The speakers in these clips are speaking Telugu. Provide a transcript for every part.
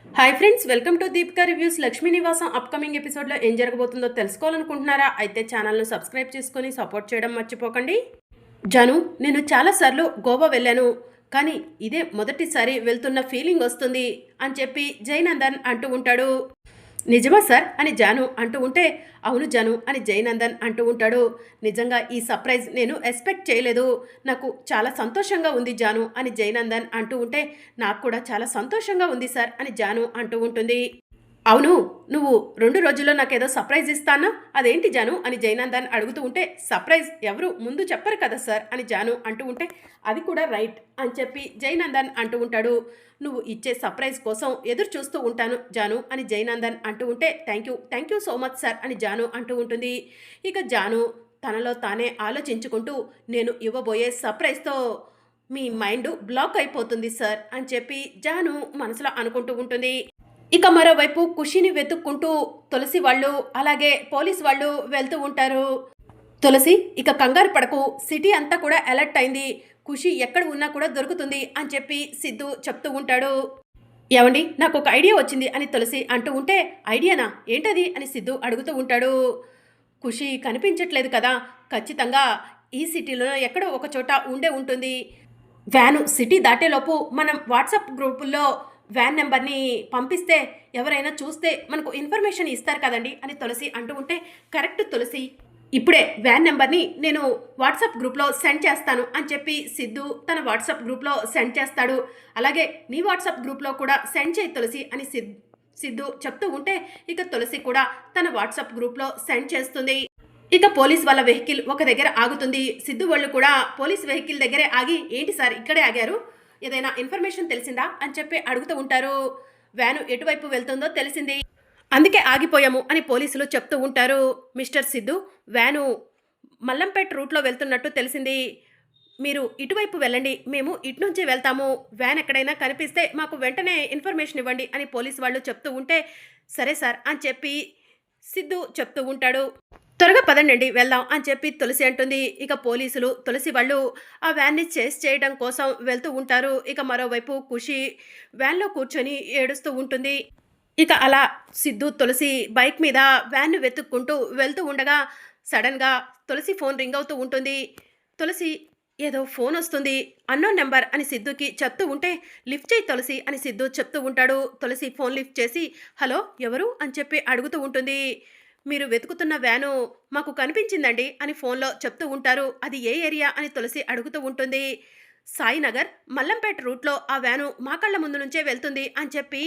Hi friends, welcome to Deepika reviews. Lakshmi నివాసం అప్కమింగ్ ఎపిసోడ్లో ఏం జరగబోతుందో తెలుసుకోవాలనుకుంటున్నారా? అయితే ఛానల్ను సబ్స్క్రైబ్ చేసుకొని సపోర్ట్ చేయడం మర్చిపోకండి. జాను, నేను చాలాసార్లు గోవా వెళ్ళాను, కానీ ఇదే మొదటిసారి వెళ్తున్న ఫీలింగ్ వస్తుంది అని చెప్పి జయనందన్ అంటూ ఉంటాడు. నిజమా సార్ అని జాను అంటూ ఉంటే, అవును జాను అని జయనందన్ అంటూ ఉంటాడు. నిజంగా ఈ సర్ప్రైజ్ నేను ఎక్స్పెక్ట్ చేయలేదు. నాకు చాలా సంతోషంగా ఉంది జాను అని జయనందన్ అంటూ ఉంటే, నాకు కూడా చాలా సంతోషంగా ఉంది సార్ అని జాను అంటూ ఉంటుంది. అవును, నువ్వు 2 రోజుల్లో నాకేదో సర్ప్రైజ్ ఇస్తాను, అదేంటి జాను అని జయనందన్ అడుగుతూ ఉంటే, సర్ప్రైజ్ ఎవరు ముందు చెప్పరు కదా సార్ అని జాను అంటూ ఉంటే, అది కూడా రైట్ అని చెప్పి జయనందన్ అంటూ ఉంటాడు. నువ్వు ఇచ్చే సర్ప్రైజ్ కోసం ఎదురు చూస్తూ ఉంటాను జాను అని జయనందన్ అంటూ ఉంటే, thank you so much sir అని జాను అంటూ ఉంటుంది. ఇక జాను తనలో తానే ఆలోచించుకుంటూ, నేను ఇవ్వబోయే సర్ప్రైజ్తో మీ మైండ్ బ్లాక్ అయిపోతుంది సార్ అని చెప్పి జాను మనసులో అనుకుంటూ ఉంటుంది. ఇక మరోవైపు ఖుషిని వెతుక్కుంటూ తులసి వాళ్ళు అలాగే పోలీస్ వాళ్ళు వెళ్తూ ఉంటారు. తులసి, ఇక కంగారు పడకు, సిటీ అంతా కూడా అలర్ట్ అయింది, ఖుషి ఎక్కడ ఉన్నా కూడా దొరుకుతుంది అని చెప్పి సిద్ధు చెప్తూ ఉంటాడు. ఏమండి, నాకు ఒక ఐడియా వచ్చింది అని తులసి అంటూ ఉంటే, ఐడియానా ఏంటది అని సిద్ధు అడుగుతూ ఉంటాడు. ఖుషి కనిపించట్లేదు కదా, ఖచ్చితంగా ఈ సిటీలో ఎక్కడో ఒక చోట ఉండే ఉంటుంది. వ్యాను సిటీ దాటేలోపు మనం వాట్సాప్ గ్రూపుల్లో వ్యాన్ నెంబర్ని పంపిస్తే ఎవరైనా చూస్తే మనకు ఇన్ఫర్మేషన్ ఇస్తారు కదండి అని తులసి అంటూ ఉంటే, కరెక్ట్ తులసి, ఇప్పుడే వ్యాన్ నెంబర్ని నేను వాట్సాప్ గ్రూప్లో సెండ్ చేస్తాను అని చెప్పి సిద్ధు తన వాట్సాప్ గ్రూప్లో సెండ్ చేస్తాడు. అలాగే నీ వాట్సాప్ గ్రూప్లో కూడా సెండ్ చేయి తులసి అని సిద్ధు చెప్తూ ఉంటే, ఇక తులసి కూడా తన వాట్సాప్ గ్రూప్లో సెండ్ చేస్తుంది. ఇక పోలీస్ వాళ్ళ వెహికల్ ఒక దగ్గర ఆగుతుంది. సిద్ధు వాళ్ళు కూడా పోలీస్ వెహికల్ దగ్గరే ఆగి, ఏంటి సార్ ఇక్కడే ఆగారు, ఏదైనా ఇన్ఫర్మేషన్ తెలిసిందా అని చెప్పి అడుగుతూ ఉంటారు. వ్యాను ఎటువైపు వెళ్తుందో తెలిసింది, అందుకే ఆగిపోయాము అని పోలీసులు చెప్తూ ఉంటారు. మిస్టర్ సిద్ధు, వ్యాను మల్లంపేట రూట్లో వెళ్తున్నట్టు తెలిసింది, మీరు ఇటువైపు వెళ్ళండి, మేము ఇటు నుంచి వెళ్తాము, వ్యాన్ ఎక్కడైనా కనిపిస్తే మాకు వెంటనే ఇన్ఫర్మేషన్ ఇవ్వండి అని పోలీస్ వాళ్ళు చెప్తూ ఉంటే, సరే సార్ అని చెప్పి సిద్ధు చెప్తూ ఉంటాడు. త్వరగా పదండి వెళ్దాం అని చెప్పి తులసి అంటుంది. ఇక పోలీసులు తులసి వాళ్ళు ఆ వ్యాన్ని చేస్ చేయడం కోసం వెళ్తూ ఉంటారు. ఇక మరోవైపు ఖుషి వ్యాన్లో కూర్చొని ఏడుస్తూ ఉంటుంది. ఇక అలా సిద్ధు తులసి బైక్ మీద వ్యాన్ను వెతుక్కుంటూ వెళ్తూ ఉండగా సడన్గా తులసి ఫోన్ రింగ్ అవుతూ ఉంటుంది. తులసి, ఏదో ఫోన్ వస్తుంది, అన్నోన్ నెంబర్ అని సిద్ధుకి చెప్తూ ఉంటే, లిఫ్ట్ చేయి తులసి అని సిద్ధు చెప్తూ ఉంటాడు. తులసి ఫోన్ లిఫ్ట్ చేసి, హలో ఎవరు అని చెప్పి అడుగుతూ ఉంటుంది. మీరు వెతుకుతున్న వ్యాను మాకు కనిపించిందండి అని ఫోన్లో చెప్తూ ఉంటారు. అది ఏ ఏరియా అని తులసి అడుగుతూ ఉంటుంది. సాయినగర్ మల్లంపేట రూట్లో ఆ వ్యాను మా కళ్ళ ముందు నుంచే వెళ్తుంది అని చెప్పి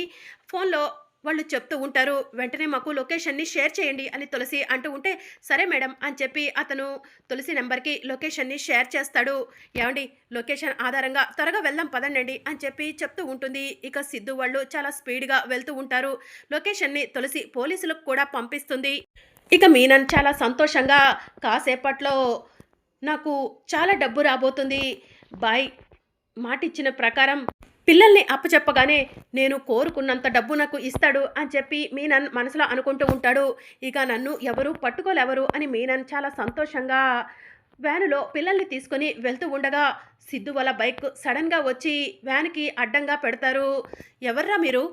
ఫోన్లో వాళ్ళు చెప్తూ ఉంటారు. వెంటనే మాకు లొకేషన్ని షేర్ చేయండి అని తులసి అంటూ ఉంటే, సరే మేడం అని చెప్పి అతను తులసి నెంబర్కి లొకేషన్ని షేర్ చేస్తాడు. ఏమండి, లొకేషన్ ఆధారంగా త్వరగా వెళ్దాం పదండి అని చెప్పి చెప్తూ ఉంటుంది. ఇక సిద్ధు వాళ్ళు చాలా స్పీడ్గా వెళ్తూ ఉంటారు. లొకేషన్ని తులసి పోలీసులకు కూడా పంపిస్తుంది. ఇక మీనన్ చాలా సంతోషంగా, కాసేపట్లో నాకు చాలా డబ్బు రాబోతుంది, బాయ్ మాటిచ్చిన ప్రకారం పిల్లల్ని అప్పచెప్పగానే నేను కోరుకున్నంత డబ్బు నాకు ఇస్తాడు అని చెప్పి మీనన్ మనసులో అనుకుంటూ ఉంటాడు. ఇక నన్ను ఎవరు పట్టుకోలేవరు అని మీనన్ చాలా సంతోషంగా వ్యానులో పిల్లల్ని తీసుకొని వెళ్తూ ఉండగా సిద్ధు వాళ్ళ బైక్ సడన్గా వచ్చి వ్యాన్కి అడ్డంగా పెడతారు. ఎవర్రా మీరు,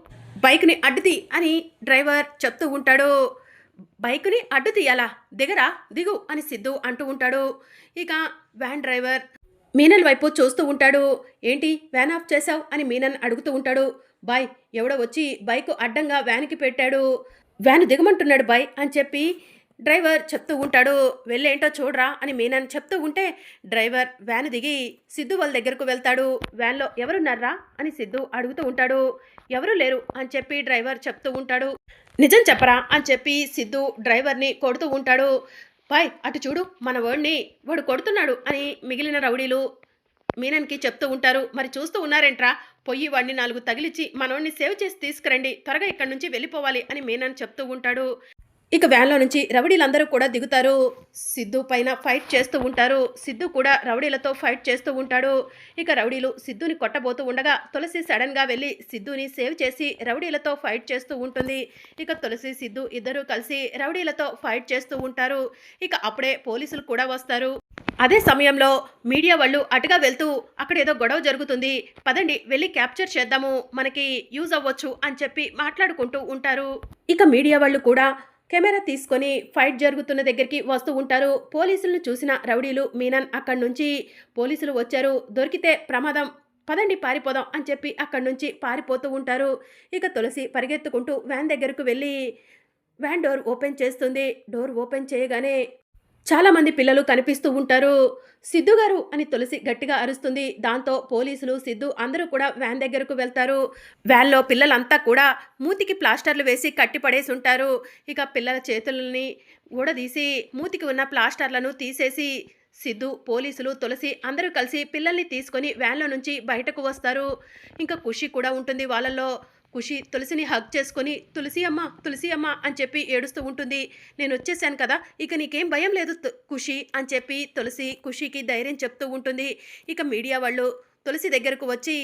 బైక్ని అడ్డుతీ అని డ్రైవర్ చెప్తూ ఉంటాడు. బైక్ని అడ్డు తీయాలా, దిగరా దిగు అని సిద్ధు అంటూ ఉంటాడు. ఇక వ్యాన్ డ్రైవర్ మీనన్ వైపు చూస్తూ ఉంటాడు. ఏంటి వ్యాన్ ఆఫ్ చేశావు అని మీనన్ అడుగుతూ ఉంటాడు. బాయ్, ఎవడో వచ్చి బైక్ అడ్డంగా వ్యాన్కి పెట్టాడు, వ్యాన్ దిగమంటున్నాడు బాయ్ అని చెప్పి డ్రైవర్ చెప్తూ ఉంటాడు. వెళ్ళేంటో చూడరా అని మీనన్ చెప్తూ ఉంటే డ్రైవర్ వ్యాన్ దిగి సిద్ధు వాళ్ళ దగ్గరకు వెళ్తాడు. వ్యాన్లో ఎవరున్నారా అని సిద్ధు అడుగుతూ ఉంటాడు. ఎవరూ లేరు అని చెప్పి డ్రైవర్ చెప్తూ ఉంటాడు. నిజం చెప్పరా అని చెప్పి సిద్ధు డ్రైవర్ని కొడుతూ ఉంటాడు. బాయ్ అటు చూడు, మన వాడు కొడుతున్నాడు అని మిగిలిన రౌడీలు మీనన్కి చెప్తూ ఉంటారు. మరి చూస్తూ ఉన్నారేంట్రా, పొయ్యి వాడిని 4 తగిలిచ్చి మనోడిని సేవ్ చేసి తీసుకురండి, త్వరగా ఇక్కడి నుంచి వెళ్ళిపోవాలి అని మీనన్ చెప్తూ ఉంటాడు. ఇక వ్యాన్లో నుంచి రౌడీలందరూ కూడా దిగుతారు. సిద్ధు పైన ఫైట్ చేస్తూ ఉంటారు. సిద్ధు కూడా రౌడీలతో ఫైట్ చేస్తూ ఉంటాడు. ఇక రౌడీలు సిద్ధుని కొట్టబోతూ ఉండగా తులసి సడన్గా వెళ్ళి సిద్ధుని సేవ్ చేసి రౌడీలతో ఫైట్ చేస్తూ ఉంటుంది. ఇక తులసి సిద్ధు ఇద్దరూ కలిసి రౌడీలతో ఫైట్ చేస్తూ ఉంటారు. ఇక అప్పుడే పోలీసులు కూడా వస్తారు. అదే సమయంలో మీడియా వాళ్ళు అటుగా వెళ్తూ అక్కడ ఏదో గొడవ జరుగుతుంది, పదండి వెళ్ళి క్యాప్చర్ చేద్దాము, మనకి యూజ్ అవ్వచ్చు అని చెప్పి మాట్లాడుకుంటూ ఉంటారు. ఇక మీడియా వాళ్ళు కూడా కెమెరా తీసుకొని ఫైట్ జరుగుతున్న దగ్గరికి వస్తూ ఉంటారు. పోలీసులను చూసిన రౌడీలు మీనన్ అక్కడి నుంచి పోలీసులు వచ్చారు, దొరికితే ప్రమాదం, పదండి పారిపోదాం అని చెప్పి అక్కడి నుంచి పారిపోతూ ఉంటారు. ఇక తులసి పరిగెత్తుకుంటూ వ్యాన్ దగ్గరకు వెళ్ళి వ్యాన్ డోర్ ఓపెన్ చేస్తుంది. డోర్ ఓపెన్ చేయగానే చాలామంది పిల్లలు కనిపిస్తూ ఉంటారు. సిద్ధు గారు అని తులసి గట్టిగా అరుస్తుంది. దాంతో పోలీసులు, సిద్ధు అందరూ కూడా వ్యాన్ దగ్గరకు వెళ్తారు. వ్యాన్లో పిల్లలంతా కూడా మూతికి ప్లాస్టర్లు వేసి కట్టిపడేసి ఉంటారు. ఇక పిల్లల చేతులని ఊడదీసి మూతికి ఉన్న ప్లాస్టర్లను తీసేసి సిద్ధు, పోలీసులు, తులసి అందరూ కలిసి పిల్లల్ని తీసుకొని వ్యాన్లో నుంచి బయటకు వస్తారు. ఇంకా ఖుషి కూడా ఉంటుంది వాళ్ళల్లో. ఖుషి తులసిని హగ్ చేసుకొని తులసి అమ్మ అని చెప్పి ఏడుస్తూ ఉంటుంది. నేను వచ్చేసాను కదా, ఇక నీకేం భయం లేదు ఖుషి అని చెప్పి తులసి ఖుషికి ధైర్యం చెప్తూ ఉంటుంది. ఇక మీడియా వాళ్ళు తులసి దగ్గరకు వచ్చి,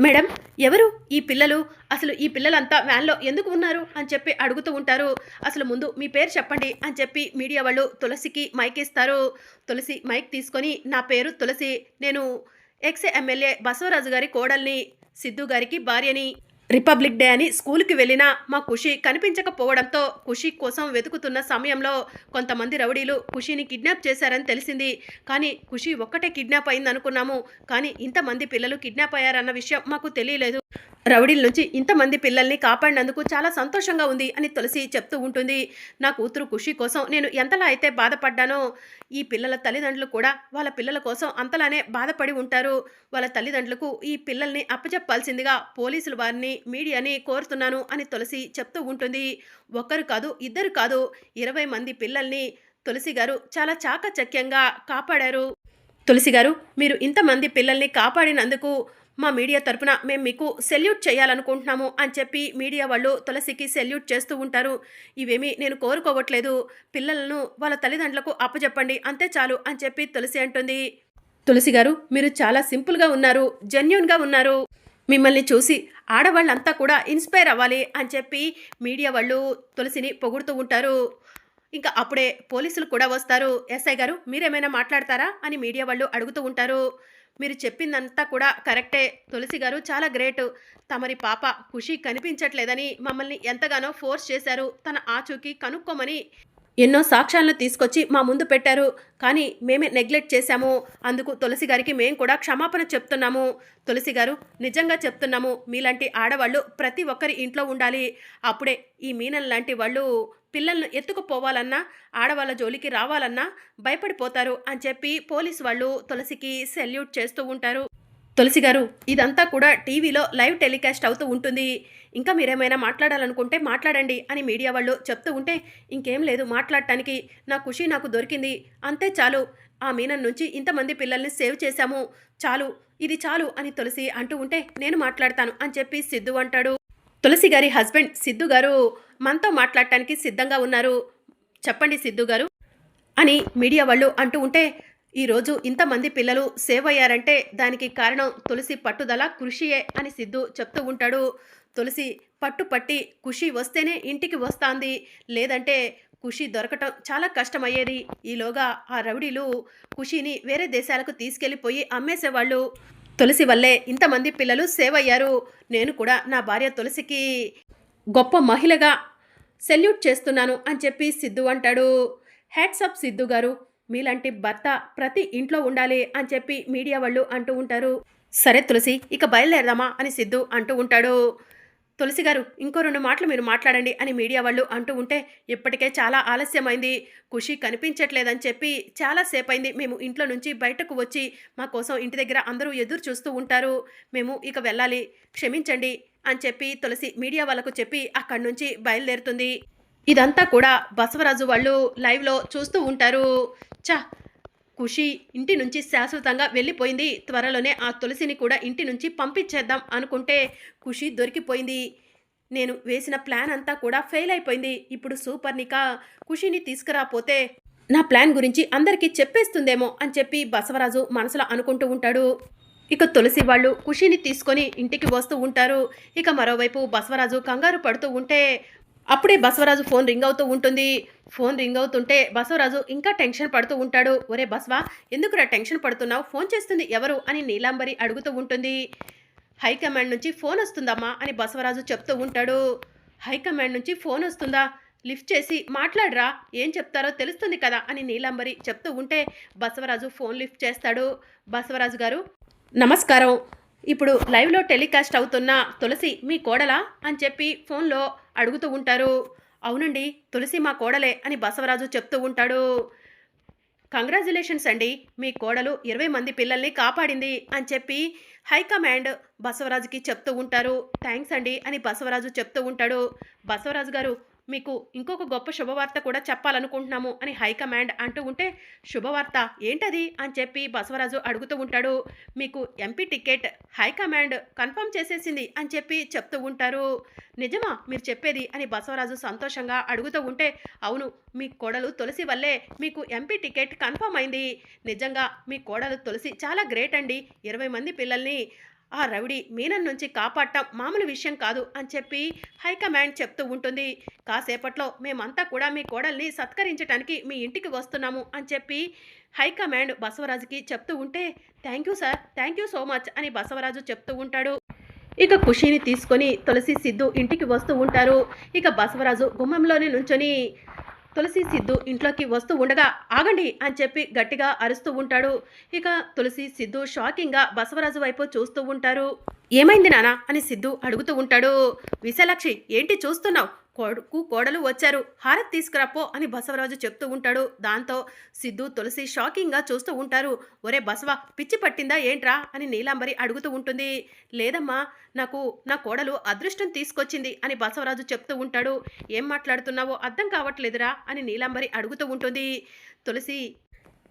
మేడం ఎవరు ఈ పిల్లలు, అసలు ఈ పిల్లలంతా వ్యాన్లో ఎందుకు ఉన్నారు అని చెప్పి అడుగుతూ ఉంటారు. అసలు ముందు మీ పేరు చెప్పండి అని చెప్పి మీడియా వాళ్ళు తులసికి మైక్ ఇస్తారు. తులసి మైక్ తీసుకొని, నా పేరు తులసి, నేను ఎక్స్ ఎమ్మెల్యే బసవరాజు గారి కోడల్ని, సిద్ధు గారికి భార్యని. రిపబ్లిక్ డే అని స్కూల్కి వెళ్ళిన మా ఖుషి కనిపించకపోవడంతో ఖుషి కోసం వెతుకుతున్న సమయంలో కొంతమంది రౌడీలు ఖుషిని కిడ్నాప్ చేశారని తెలిసింది. కానీ ఖుషి ఒక్కటే కిడ్నాప్ అయింది అనుకున్నాము, కానీ ఇంతమంది పిల్లలు కిడ్నాప్ అయ్యారన్న విషయం మాకు తెలియలేదు. రౌడీల నుంచి ఇంతమంది పిల్లల్ని కాపాడినందుకు చాలా సంతోషంగా ఉంది అని తులసి చెప్తూ ఉంటుంది. నా కూతురు ఖుషి కోసం నేను ఎంతలా అయితే బాధపడ్డానో, ఈ పిల్లల తల్లిదండ్రులు కూడా వాళ్ళ పిల్లల కోసం అంతలానే బాధపడి ఉంటారు. వాళ్ళ తల్లిదండ్రులకు ఈ పిల్లల్ని అప్పచెప్పాల్సిందిగా పోలీసులు వారిని, మీడియాని కోరుతున్నాను అని తులసి చెప్తూ ఉంటుంది. ఒక్కరు కాదు, ఇద్దరు కాదు, 20 మంది పిల్లల్ని తులసి గారు చాలా చాకచక్యంగా కాపాడారు. తులసి గారు, మీరు ఇంతమంది పిల్లల్ని కాపాడినందుకు మా మీడియా తరపున మేము మీకు సెల్యూట్ చేయాలనుకుంటున్నాము అని చెప్పి మీడియా వాళ్ళు తులసికి సెల్యూట్ చేస్తూ ఉంటారు. ఇవేమీ నేను కోరుకోవట్లేదు, పిల్లలను వాళ్ళ తల్లిదండ్రులకు అప్పచెప్పండి అంతే చాలు అని చెప్పి తులసి అంటుంది. తులసి గారు, మీరు చాలా సింపుల్గా ఉన్నారు, జెన్యూన్గా ఉన్నారు, మిమ్మల్ని చూసి ఆడవాళ్ళంతా కూడా ఇన్స్పైర్ అవ్వాలి అని చెప్పి మీడియా వాళ్ళు తులసిని పొగుడుతూ ఉంటారు. ఇంకా అప్పుడే పోలీసులు కూడా వస్తారు. ఎస్ఐ గారు మీరేమైనా మాట్లాడతారా అని మీడియా వాళ్ళు అడుగుతూ ఉంటారు. మీరు చెప్పిందంతా కూడా కరెక్టే, తులసి గారు చాలా గ్రేట్, తమరి పాప ఖుషి కనిపించట్లేదని మమ్మల్ని ఎంతగానో ఫోర్స్ చేశారు, తన ఆచూకీ కనుక్కోమని ఎన్నో సాక్ష్యాలను తీసుకొచ్చి మా ముందు పెట్టారు, కానీ మేమే నెగ్లెక్ట్ చేశాము, అందుకు తులసి గారికి మేము కూడా క్షమాపణ చెప్తున్నాము. తులసి గారు నిజంగా చెప్తున్నాము, మీలాంటి ఆడవాళ్ళు ప్రతి ఒక్కరి ఇంట్లో ఉండాలి, అప్పుడే ఈ మీనన్ లాంటి వాళ్ళు పిల్లలను ఎత్తుకుపోవాలన్నా, ఆడవాళ్ళ జోలికి రావాలన్నా భయపడిపోతారు అని చెప్పి పోలీసు వాళ్ళు తులసికి సెల్యూట్ చేస్తూ ఉంటారు. తులసి గారు, ఇదంతా కూడా టీవీలో లైవ్ టెలికాస్ట్ అవుతూ ఉంటుంది, ఇంకా మీరేమైనా మాట్లాడాలనుకుంటే మాట్లాడండి అని మీడియా వాళ్ళు చెప్తూ ఉంటే, ఇంకేం లేదు మాట్లాడటానికి, నా ఖుషి నాకు దొరికింది అంతే చాలు, ఆ మీనన్ నుంచి ఇంతమంది పిల్లల్ని సేవ్ చేశాము, చాలు, ఇది చాలు అని తులసి అంటూ ఉంటే, నేను మాట్లాడతాను అని చెప్పి సిద్ధు అంటాడు. తులసి గారి హస్బెండ్ సిద్ధు గారు మనతో మాట్లాడటానికి సిద్ధంగా ఉన్నారు, చెప్పండి సిద్ధు గారు అని మీడియా వాళ్ళు అంటూ ఉంటే, ఈరోజు ఇంతమంది పిల్లలు సేవ్ అయ్యారంటే దానికి కారణం తులసి పట్టుదల, కృషియే అని సిద్ధు చెప్తూ ఉంటాడు. తులసి పట్టుపట్టి ఖుషి వస్తేనే ఇంటికి వస్తాంది, లేదంటే ఖుషి దొరకటం చాలా కష్టమయ్యేది. ఈలోగా ఆ రౌడీలు ఖుషిని వేరే దేశాలకు తీసుకెళ్ళిపోయి అమ్మేసేవాళ్ళు. తులసి వల్లే ఇంతమంది పిల్లలు సేవ్ అయ్యారు. నేను కూడా నా భార్య తులసికి గొప్ప మహిళగా సెల్యూట్ చేస్తున్నాను అని చెప్పి సిద్ధు అంటాడు. హ్యాట్స్ అప్ సిద్ధు గారు, మీలాంటి భర్త ప్రతి ఇంట్లో ఉండాలి అని చెప్పి మీడియా వాళ్ళు అంటూ ఉంటారు. సరే తులసి, ఇక బయలుదేరదామా అని సిద్ధు అంటూ ఉంటాడు. తులసి గారు, ఇంకో 2 మాటలు మీరు మాట్లాడండి అని మీడియా వాళ్ళు అంటూ ఉంటే, ఇప్పటికే చాలా ఆలస్యమైంది, ఖుషి కనిపించట్లేదని చెప్పి చాలాసేపు అయింది, మేము ఇంట్లో నుంచి బయటకు వచ్చి మా కోసం ఇంటి దగ్గర అందరూ ఎదురు చూస్తూ ఉంటారు, మేము ఇక వెళ్ళాలి, క్షమించండి అని చెప్పి తులసి మీడియా వాళ్ళకు చెప్పి అక్కడి నుంచి బయలుదేరుతుంది. ఇదంతా కూడా బసవరాజు వాళ్ళు లైవ్లో చూస్తూ ఉంటారు. ఖుషి ఇంటి నుంచి శాశ్వతంగా వెళ్ళిపోయింది, త్వరలోనే ఆ తులసిని కూడా ఇంటి నుంచి పంపించేద్దాం అనుకుంటే ఖుషి దొరికిపోయింది, నేను వేసిన ప్లాన్ అంతా కూడా ఫెయిల్ అయిపోయింది, ఇప్పుడు సూపర్నిక ఖుషిని తీసుకురాపోతే నా ప్లాన్ గురించి అందరికీ చెప్పేస్తుందేమో అని చెప్పి బసవరాజు మనసులో అనుకుంటూ ఉంటాడు. ఇక తులసి వాళ్ళు ఖుషిని తీసుకొని ఇంటికి వస్తూ ఉంటారు. ఇక మరోవైపు బసవరాజు కంగారు పడుతూ ఉంటే అప్పుడే బసవరాజు ఫోన్ రింగ్ అవుతూ ఉంటుంది. ఫోన్ రింగ్ అవుతుంటే బసవరాజు ఇంకా టెన్షన్ పడుతూ ఉంటాడు. ఒరే బసవా, ఎందుకురా టెన్షన్ పడుతున్నావు? ఫోన్ చేస్తుంది ఎవరు అని నీలాంబరి అడుగుతూ ఉంటుంది. హైకమాండ్ నుంచి ఫోన్ వస్తుందమ్మా అని బసవరాజు చెప్తూ ఉంటాడు. హైకమాండ్ నుంచి ఫోన్ వస్తుందా? లిఫ్ట్ చేసి మాట్లాడరా, ఏం చెప్తారో తెలుస్తుంది కదా అని నీలాంబరి చెప్తూ ఉంటే బసవరాజు ఫోన్ లిఫ్ట్ చేస్తాడు. బసవరాజు గారు నమస్కారం, ఇప్పుడు లైవ్లో టెలికాస్ట్ అవుతున్న తులసి మీ కోడలా అని చెప్పి ఫోన్లో అడుగుతూ ఉంటారు. అవునండి, తులసి మా కోడలే అని బసవరాజు చెప్తూ ఉంటాడు. కంగ్రాచులేషన్స్ అండి, మీ కోడలు 20 మంది పిల్లల్ని కాపాడింది అని చెప్పి హైకమాండ్ బసవరాజుకి చెప్తూ ఉంటారు. థ్యాంక్స్ అండి అని బసవరాజు చెప్తూ ఉంటాడు. బసవరాజు గారు, మీకు ఇంకొక గొప్ప శుభవార్త కూడా చెప్పాలనుకుంటున్నాము అని హైకమాండ్ అంటూ ఉంటే, శుభవార్త ఏంటది అని చెప్పి బసవరాజు అడుగుతూ ఉంటాడు. మీకు ఎంపీ టికెట్ హైకమాండ్ కన్ఫర్మ్ చేసేసింది అని చెప్పి చెప్తూ ఉంటారు. నిజమా మీరు చెప్పేది అని బసవరాజు సంతోషంగా అడుగుతూ ఉంటే, అవును, మీ కోడలు తులసి వల్లే మీకు ఎంపీ టికెట్ కన్ఫర్మ్ అయింది. నిజంగా మీ కోడలు తులసి చాలా గ్రేట్ అండి. 20 మంది పిల్లల్ని ఆ రౌడీ మీనన్ నుంచి కాపాడటం మామూలు విషయం కాదు అని చెప్పి హైకమాండ్ చెప్తూ ఉంటుంది. కాసేపట్లో మేమంతా కూడా మీ కోడల్ని సత్కరించడానికి మీ ఇంటికి వస్తున్నాము అని చెప్పి హైకమాండ్ బసవరాజుకి చెప్తూ ఉంటే, thank you sir, thank you so much అని బసవరాజు చెప్తూ ఉంటాడు. ఇక ఖుషీని తీసుకొని తులసి సిద్ధు ఇంటికి వస్తూ ఉంటారు. ఇక బసవరాజు గుమ్మంలోనే నుంచొని తులసి సిద్ధు ఇంట్లోకి వస్తూ ఉండగా ఆగండి అని చెప్పి గట్టిగా అరుస్తూ ఉంటాడు. ఇక తులసి సిద్ధు షాకింగ్గా బసవరాజు వైపు చూస్తూ ఉంటారు. ఏమైంది నానా అని సిద్ధు అడుగుతూ ఉంటాడు. విశాలాక్షి, ఏంటి చూస్తున్నావు? కొడుకు కోడలు వచ్చారు, హారతి తీసుకురాపో అని బసవరాజు చెప్తూ ఉంటాడు. దాంతో సిద్ధు తులసి షాకింగ్గా చూస్తూ ఉంటారు. ఒరే బసవ, పిచ్చి పట్టిందా ఏంట్రా అని నీలాంబరి అడుగుతూ ఉంటుంది. లేదమ్మా, నాకు నా కోడలు అదృష్టం తీసుకొచ్చింది అని బసవరాజు చెప్తూ ఉంటాడు. ఏం మాట్లాడుతున్నావో అర్థం కావట్లేదురా అని నీలాంబరి అడుగుతూ ఉంటుంది. తులసి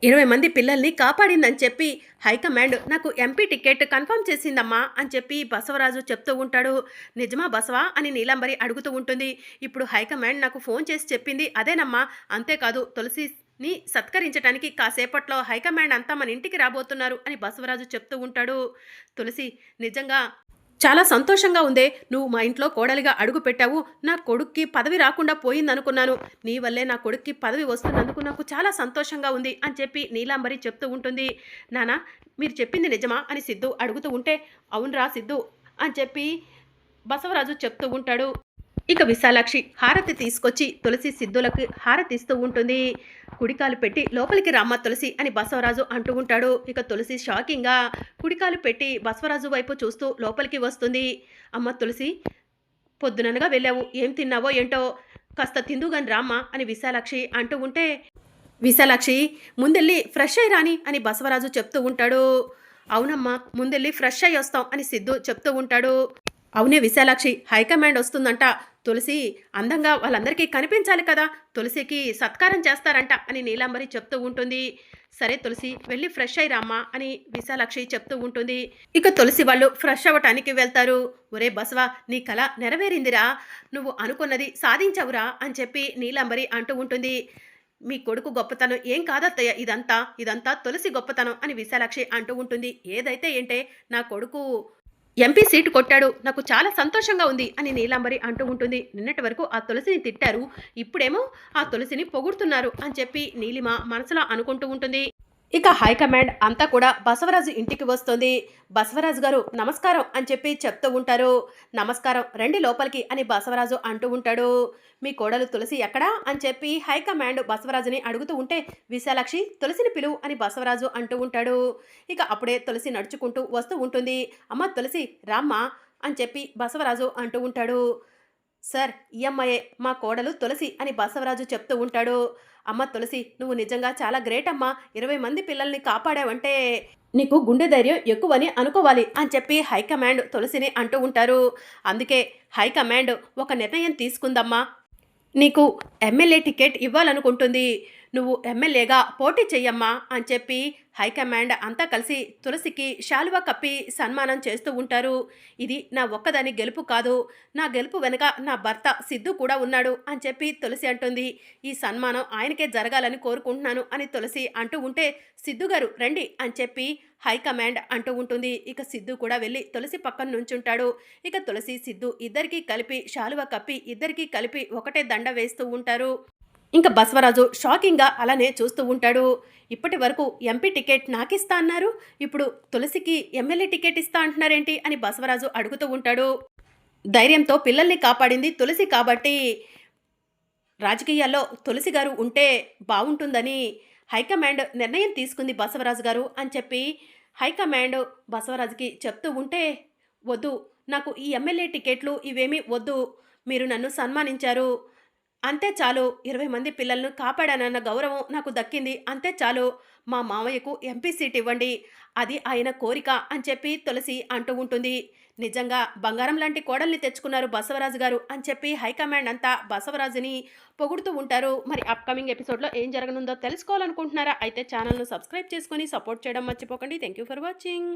20 మంది పిల్లల్ని కాపాడిందని చెప్పి హైకమాండ్ నాకు ఎంపీ టికెట్ కన్ఫర్మ్ చేసిందమ్మా అని చెప్పి బసవరాజు చెప్తూ ఉంటాడు. నిజమా బసవా అని నీలాంబరి అడుగుతూ ఉంటుంది. ఇప్పుడు హైకమాండ్ నాకు ఫోన్ చేసి చెప్పింది అదేనమ్మా. అంతేకాదు, తులసిని సత్కరించడానికి కాసేపట్లో హైకమాండ్ అంతా మన ఇంటికి రాబోతున్నారు అని బసవరాజు చెప్తూ ఉంటాడు. తులసి, నిజంగా చాలా సంతోషంగా ఉందే, నువ్వు మా ఇంట్లో కోడలిగా అడుగు పెట్టావు. నా కొడుక్కి పదవి రాకుండా పోయిందనుకున్నాను. నీ వల్లే నా కొడుక్కి పదవి వస్తున్నందుకు నాకు చాలా సంతోషంగా ఉంది అని చెప్పి నీలాంబరి చెప్తూ ఉంటుంది. నానా, మీరు చెప్పింది నిజమా అని సిద్ధు అడుగుతూ ఉంటే, అవునరా సిద్ధు అని చెప్పి బసవరాజు చెప్తూ ఉంటాడు. ఇక విశాలాక్షి హారతి తీసుకొచ్చి తులసి సిద్ధులకు హారతి ఇస్తూ ఉంటుంది. కుడికాలు పెట్టి లోపలికి రామ్మ తులసి అని బసవరాజు అంటూ ఉంటాడు. ఇక తులసి షాకింగ్గా కుడికాలు పెట్టి బసవరాజు వైపు చూస్తూ లోపలికి వస్తుంది. అమ్మ తులసి, పొద్దుననగా వెళ్ళావు, ఏం తిన్నావో ఏంటో, కాస్త తిందుగాని రామ్మ అని విశాలాక్షి అంటూ ఉంటే, విశాలాక్షి ముందెళ్ళి ఫ్రెష్ అయ్యి రాని అని బసవరాజు చెప్తూ ఉంటాడు. అవునమ్మా, ముందెళ్ళి ఫ్రెష్ అయ్యి వస్తాం అని సిద్ధు చెప్తూ ఉంటాడు. అవునే విశాలాక్షి, హైకమాండ్ వస్తుందంట. తులసి అందంగా వాళ్ళందరికీ కనిపించాలి కదా, తులసికి సత్కారం చేస్తారంట అని నీలాంబరి చెప్తూ ఉంటుంది. సరే తులసి, వెళ్ళి ఫ్రెష్ అయ్యి రామ్మా అని విశాలాక్షి చెప్తూ ఉంటుంది. ఇక తులసి వాళ్ళు ఫ్రెష్ అవ్వటానికి వెళ్తారు. ఒరే బసవా, నీ కళ నెరవేరిందిరా, నువ్వు అనుకున్నది సాధించవురా అని చెప్పి నీలాంబరి అంటూ ఉంటుంది. మీ కొడుకు గొప్పతనం ఏం కాదత్తయ్య, ఇదంతా తులసి గొప్పతనం అని విశాలాక్షి అంటూ ఉంటుంది. ఏదైతే ఏంటే, నా కొడుకు ఎంపీ సీటు కొట్టాడు, నాకు చాలా సంతోషంగా ఉంది అని నీలాంబరి అంటూ ఉంటుంది. నిన్నటి వరకు ఆ తులసిని తిట్టారు, ఇప్పుడేమో ఆ తులసిని పొగుడుతున్నారు అని చెప్పి నీలిమ మనసులో అనుకుంటూ ఉంటుంది. ఇక హైకమాండ్ అంతా కూడా బసవరాజు ఇంటికి వస్తుంది. బసవరాజు గారు నమస్కారం అని చెప్పి చెప్తూ ఉంటారు. నమస్కారం, రండి లోపలికి అని బసవరాజు అంటూ ఉంటాడు. మీ కోడలు తులసి ఎక్కడా అని చెప్పి హైకమాండ్ బసవరాజుని అడుగుతూ ఉంటే, విశాలాక్షి తులసిని పిలువు అని బసవరాజు అంటూ ఉంటాడు. ఇక అప్పుడే తులసి నడుచుకుంటూ వస్తూ ఉంటుంది. అమ్మ తులసి రామ్మా అని చెప్పి బసవరాజు అంటూ ఉంటాడు. సార్, ఈ అమ్మాయే మా కోడలు తులసి అని బసవరాజు చెప్తూ ఉంటాడు. అమ్మ తులసి, నువ్వు నిజంగా చాలా గ్రేట్ అమ్మా, 20 మంది పిల్లల్ని కాపాడావంటే నీకు గుండె ధైర్యం ఎక్కువని అనుకోవాలి అని చెప్పి హైకమాండ్ తులసిని అంటూ ఉంటారు. అందుకే హైకమాండ్ ఒక నిర్ణయం తీసుకుందమ్మా, నీకు ఎమ్మెల్యే టికెట్ ఇవ్వాలనుకుంటుంది. నువ్వు ఎమ్మెల్యేగా పోటీ చెయ్యమ్మా అని చెప్పి హైకమాండ్ అంతా కలిసి తులసికి శాలువా కప్పి సన్మానం చేస్తూ ఉంటారు. ఇది నా ఒక్కదాని గెలుపు కాదు, నా గెలుపు వెనుక నా భర్త సిద్ధు కూడా ఉన్నాడు అని చెప్పి తులసి అంటుంది. ఈ సన్మానం ఆయనకే జరగాలని కోరుకుంటున్నాను అని తులసి అంటూ ఉంటే, సిద్ధు గారు రండి అని చెప్పి హైకమాండ్ అంటూ ఉంటుంది. ఇక సిద్ధు కూడా వెళ్ళి తులసి పక్కన నుంచుంటాడు. ఇక తులసి సిద్ధు ఇద్దరికీ కలిపి శాలువా కప్పి ఇద్దరికీ కలిపి ఒకటే దండ వేస్తూ ఉంటారు. ఇంకా బసవరాజు షాకింగ్గా అలానే చూస్తూ ఉంటాడు. ఇప్పటి వరకు ఎంపీ టికెట్ నాకిస్తా అన్నారు, ఇప్పుడు తులసికి ఎమ్మెల్యే టికెట్ ఇస్తా అంటున్నారేంటి అని బసవరాజు అడుగుతూ ఉంటాడు. ధైర్యంతో పిల్లల్ని కాపాడింది తులసి కాబట్టి రాజకీయాల్లో తులసి గారు ఉంటే బాగుంటుందని హైకమాండ్ నిర్ణయం తీసుకుంది బసవరాజు గారు అని చెప్పి హైకమాండ్ బసవరాజుకి చెప్తూ ఉంటే, వద్దు, నాకు ఈ ఎమ్మెల్యే టికెట్లు ఇవేమీ వద్దు, మీరు నన్ను సన్మానించారు అంతే చాలు, 20 మంది పిల్లలను కాపాడానన్న గౌరవం నాకు దక్కింది అంతే చాలు, మా మావయ్యకు ఎంపీ సీట్ ఇవ్వండి, అది ఆయన కోరిక అని చెప్పి తులసి అంటూ ఉంటుంది. నిజంగా బంగారం లాంటి కోడల్ని తెచ్చుకున్నారు బసవరాజు గారు అని చెప్పి హైకమాండ్ అంతా బసవరాజుని పొగుడుతూ ఉంటారు. మరి అప్కమింగ్ ఎపిసోడ్లో ఏం జరగనుందో తెలుసుకోవాలనుకుంటున్నారా? అయితే ఛానల్ను సబ్స్క్రైబ్ చేసుకొని సపోర్ట్ చేయడం మర్చిపోకండి. Thank you for watching.